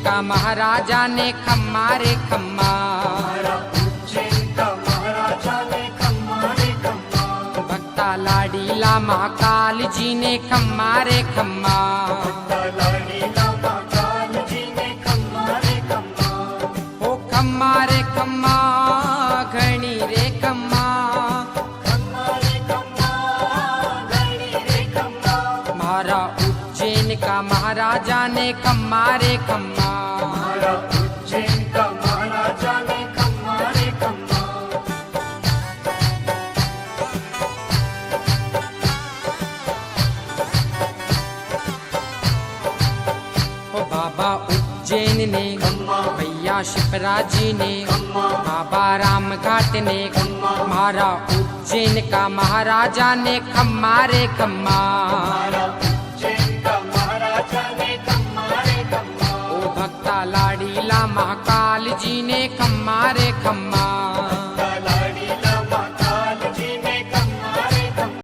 का महाराजा ने खम्मा रे खम्मा, भक्ता लाडीला महाकाल जी ने खम्मा रे खम्मा, ओ खम्मा रे खम्मा घणी रे खम्मा, महारा उज्जैन का महाराजा ने खम्मा रे खम्मा, बाबा उज्जैन ने भैया शिप्रा जी ने, बाबा रामघाट ने, महारा उज्जैन का महाराजा ने खम्मा रे खम्मा, ओ भक्ता लाडीला महाकाल जी ने खम्मा रे खम्मा।